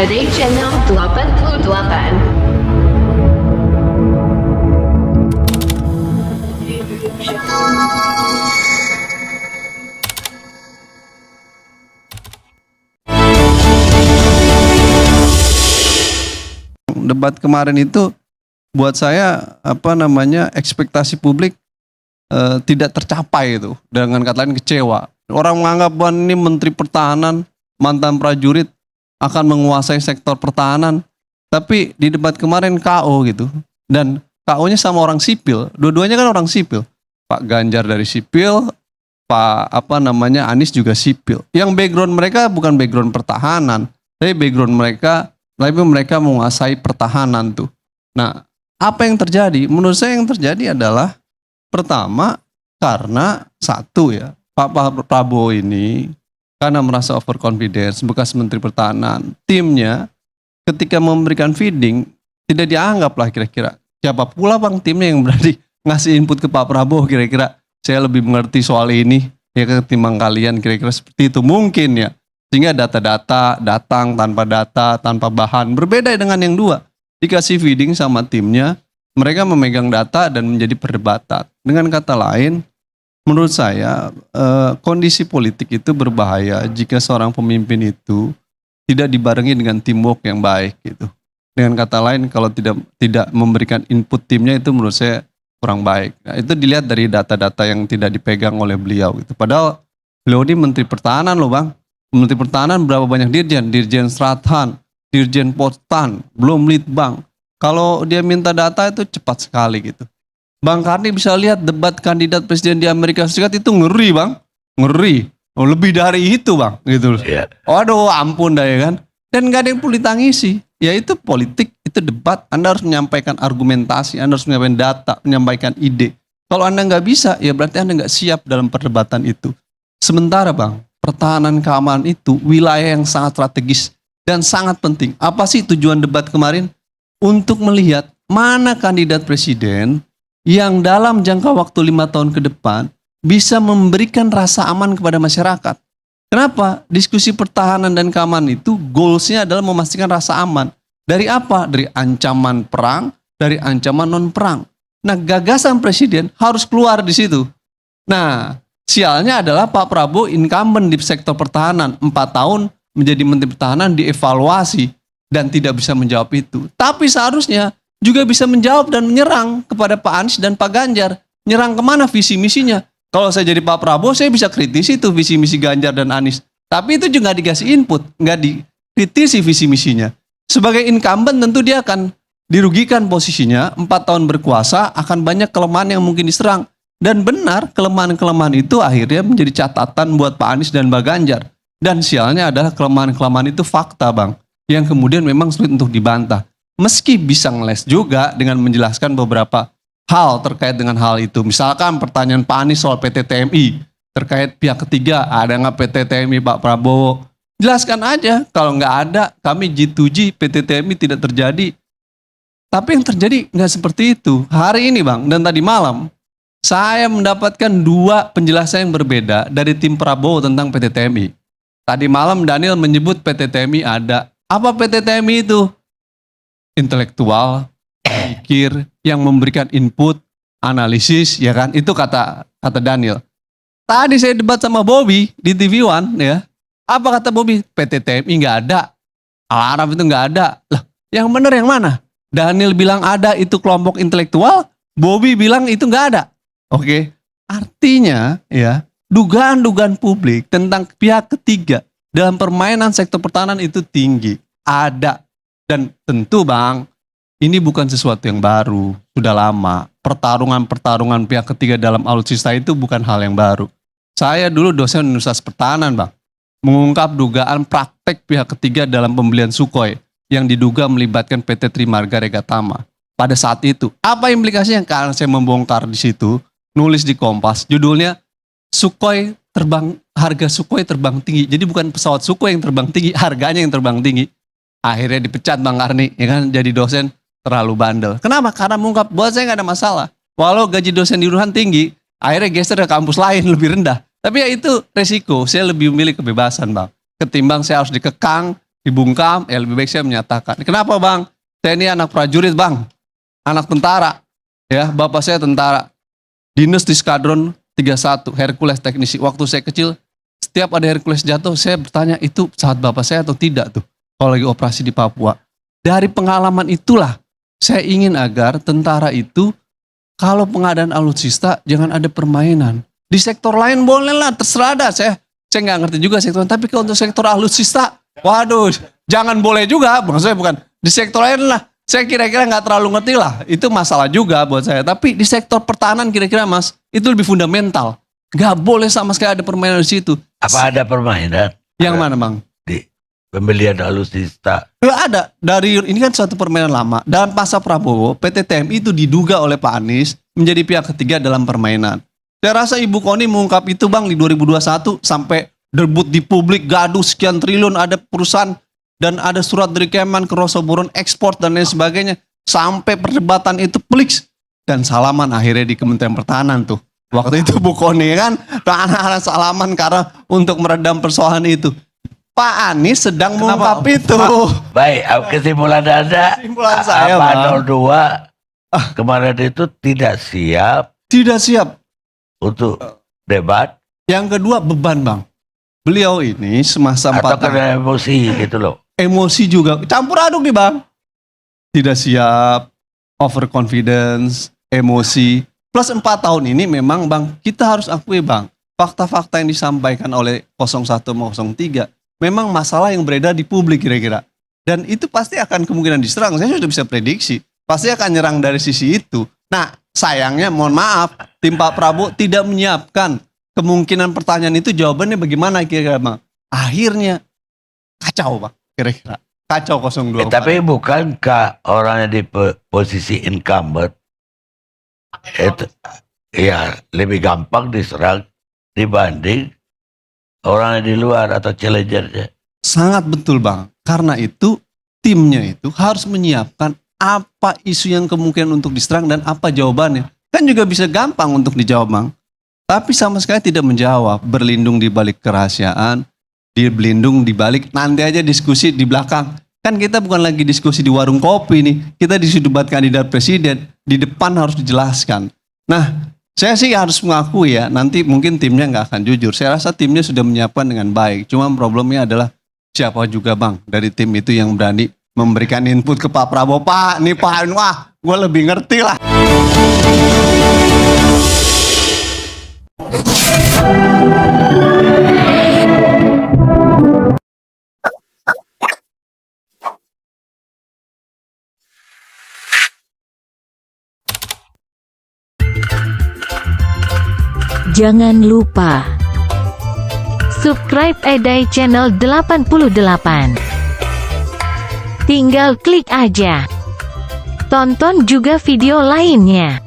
dari channel 88. Debat kemarin itu buat saya ekspektasi publik tidak tercapai itu, dengan kata lain kecewa. Orang menganggap bahwa ini Menteri Pertahanan mantan prajurit akan menguasai sektor pertahanan, tapi di debat kemarin KO gitu, dan KO-nya sama orang sipil, dua-duanya kan orang sipil. Pak Ganjar dari sipil, Pak Anies juga sipil. Yang background mereka bukan background pertahanan, tapi mereka menguasai pertahanan tuh. Nah, apa yang terjadi? Menurut saya yang terjadi adalah pertama, karena satu ya, Pak Prabowo ini karena merasa overconfidence, bekas Menteri Pertahanan, timnya ketika memberikan feeding tidak dianggap lah kira-kira siapa pula bang timnya yang berani ngasih input ke Pak Prabowo, kira-kira saya lebih mengerti soal ini ya ketimbang kalian, kira-kira seperti itu mungkin ya. Sehingga data-data datang tanpa data, tanpa bahan. Berbeda dengan yang dua. Dikasih feeding sama timnya, mereka memegang data dan menjadi perdebatan. Dengan kata lain, menurut saya kondisi politik itu berbahaya jika seorang pemimpin itu tidak dibarengi dengan teamwork yang baik gitu. Dengan kata lain, kalau tidak memberikan input timnya itu menurut saya kurang baik. Nah, itu dilihat dari data-data yang tidak dipegang oleh beliau gitu. Padahal beliau ini Menteri Pertahanan loh bang. Menteri Pertahanan berapa banyak dirjen? Dirjen Strathan, Dirjen Postan, belum Litbang. Kalau dia minta data itu cepat sekali gitu. Bang Karni bisa lihat debat kandidat presiden di Amerika Serikat itu ngeri bang. Ngeri. Oh, lebih dari itu bang. Gitu. Yeah. Waduh ampun dah ya kan. Dan gak ada yang perlu ditangisi. Ya itu politik, itu debat. Anda harus menyampaikan argumentasi, Anda harus menyampaikan data, menyampaikan ide. Kalau Anda nggak bisa, ya berarti Anda nggak siap dalam perdebatan itu. Sementara bang, pertahanan keamanan itu wilayah yang sangat strategis dan sangat penting. Apa sih tujuan debat kemarin? Untuk melihat mana kandidat presiden yang dalam jangka waktu 5 tahun ke depan bisa memberikan rasa aman kepada masyarakat. Kenapa? Diskusi pertahanan dan keamanan itu goalsnya adalah memastikan rasa aman. Dari apa? Dari ancaman perang, dari ancaman non-perang. Nah, gagasan presiden harus keluar di situ. Nah, sialnya adalah Pak Prabowo incumbent di sektor pertahanan. 4 tahun menjadi Menteri Pertahanan dievaluasi dan tidak bisa menjawab itu. Tapi seharusnya juga bisa menjawab dan menyerang kepada Pak Anies dan Pak Ganjar. Nyerang kemana visi misinya? Kalau saya jadi Pak Prabowo, saya bisa kritisi itu visi misi Ganjar dan Anies. Tapi itu juga nggak dikasih input, nggak dikritisi visi misinya. Sebagai incumbent tentu dia akan dirugikan posisinya. 4 tahun berkuasa akan banyak kelemahan yang mungkin diserang. Dan benar, kelemahan-kelemahan itu akhirnya menjadi catatan buat Pak Anies dan Mbak Ganjar. Dan sialnya adalah kelemahan-kelemahan itu fakta bang, yang kemudian memang sulit untuk dibantah. Meski bisa ngeles juga dengan menjelaskan beberapa hal terkait dengan hal itu. Misalkan pertanyaan Pak Anies soal PT TMI, terkait pihak ketiga, ada nggak PT TMI Pak Prabowo? Jelaskan aja, kalau nggak ada, kami G2G, PT TMI tidak terjadi. Tapi yang terjadi nggak seperti itu. Hari ini bang, dan tadi malam, saya mendapatkan 2 penjelasan yang berbeda dari tim Prabowo tentang PT TMI. Tadi malam Daniel menyebut PT TMI ada. Apa PT TMI itu? Intelektual, pikir, yang memberikan input, analisis, ya kan? Itu kata Daniel. Tadi saya debat sama Bobby di TV One, ya. Apa kata Bobby? PT TMI nggak ada. Al Araf itu nggak ada. Lah, yang benar yang mana? Daniel bilang ada, itu kelompok intelektual. Bobby bilang itu nggak ada. Oke, artinya ya dugaan-dugaan publik tentang pihak ketiga dalam permainan sektor pertahanan itu tinggi, ada. Dan tentu bang, ini bukan sesuatu yang baru, sudah lama. Pertarungan-pertarungan pihak ketiga dalam alutsista itu bukan hal yang baru. Saya dulu dosen Universitas Pertahanan bang, mengungkap dugaan praktek pihak ketiga dalam pembelian Sukhoi yang diduga melibatkan PT Trimarga Regatama. Pada saat itu, apa implikasinya? Karena saya membongkar di situ, nulis di Kompas, judulnya Sukhoi terbang, harga Sukhoi terbang tinggi. Jadi bukan pesawat Sukhoi yang terbang tinggi, harganya yang terbang tinggi. Akhirnya dipecat Bang Karni, ya kan, jadi dosen terlalu bandel. Kenapa? Karena mengungkap, buat saya nggak ada masalah. Walau gaji dosen di Unhan tinggi, akhirnya geser ke kampus lain lebih rendah. Tapi ya itu resiko, saya lebih memilih kebebasan bang. Ketimbang saya harus dikekang, dibungkam, ya lebih baik saya menyatakan. Kenapa bang? Saya ini anak prajurit bang, anak tentara, ya bapak saya tentara, dinas di skadron 31, Hercules teknisi. Waktu saya kecil, setiap ada Hercules jatuh, saya bertanya itu pesawat bapak saya atau tidak tuh, kalau lagi operasi di Papua. Dari pengalaman itulah, saya ingin agar tentara itu, kalau pengadaan alutsista, jangan ada permainan. Di sektor lain boleh lah, terserah dah. Saya nggak ngerti juga sektor, tapi kalau untuk sektor alutsista, waduh, jangan boleh juga. Maksudnya bukan di sektor lain lah. Saya kira-kira nggak terlalu ngerti lah. Itu masalah juga buat saya. Tapi di sektor pertahanan kira-kira mas, itu lebih fundamental. Nggak boleh sama sekali ada permainan di situ. Apa ada permainan? Yang mana bang? Di pembelian alutsista. Nggak ada. Dari ini kan suatu permainan lama. Dalam masa Prabowo, PT TMI itu diduga oleh Pak Anies menjadi pihak ketiga dalam permainan. Saya rasa Ibu Koni mengungkap itu bang di 2021 sampai debut di publik, gaduh sekian triliun, ada perusahaan dan ada surat dari Kemen ke Rosoboron ekspor dan lain sebagainya. Sampai perdebatan itu pliks dan salaman akhirnya di Kementerian Pertahanan tuh. Waktu itu Bu Koni kan anak-anak salaman karena untuk meredam persoalan itu. Pak Anies sedang mengungkap itu. Baik, kesimpulan Anda, Kesimpulan saya, apa Bang. 02 kemarin itu tidak siap Tidak siap. untuk debat Yang kedua beban bang. Beliau ini semasa 4 atau tahun. karena emosi gitu loh. Emosi juga campur aduk nih bang. Tidak siap, overconfidence, emosi. Plus 4 tahun ini memang bang, kita harus akui bang, fakta-fakta yang disampaikan oleh 01 sama 03 memang masalah yang beredar di publik kira-kira. Dan itu pasti akan kemungkinan diserang. Saya sudah bisa prediksi. Pasti akan nyerang dari sisi itu. Nah sayangnya mohon maaf, tim Pak Prabowo tidak menyiapkan kemungkinan pertanyaan itu jawabannya bagaimana kira-kira bang. Akhirnya kacau bang kira-kira. Kacau 02. Tapi bukankah orangnya di posisi incumbent itu ya lebih gampang diserang dibanding orangnya di luar atau challengernya? Sangat betul bang. Karena itu timnya itu harus menyiapkan apa isu yang kemungkinan untuk diserang dan apa jawabannya. Kan juga bisa gampang untuk dijawab bang. Tapi sama sekali tidak menjawab. Berlindung di balik kerahasiaan. Berlindung di balik nanti aja diskusi di belakang. Kan kita bukan lagi diskusi di warung kopi nih. Kita diskusi debat kandidat presiden. Di depan harus dijelaskan. Nah saya sih harus mengakui ya. Nanti mungkin timnya nggak akan jujur. Saya rasa timnya sudah menyiapkan dengan baik. Cuma problemnya adalah siapa juga bang dari tim itu yang berani memberikan input ke Pak Prabowo. Pak, nih Pak, wah gue lebih ngerti lah. Jangan lupa subscribe Edai Channel 88. Tinggal klik aja. Tonton juga video lainnya.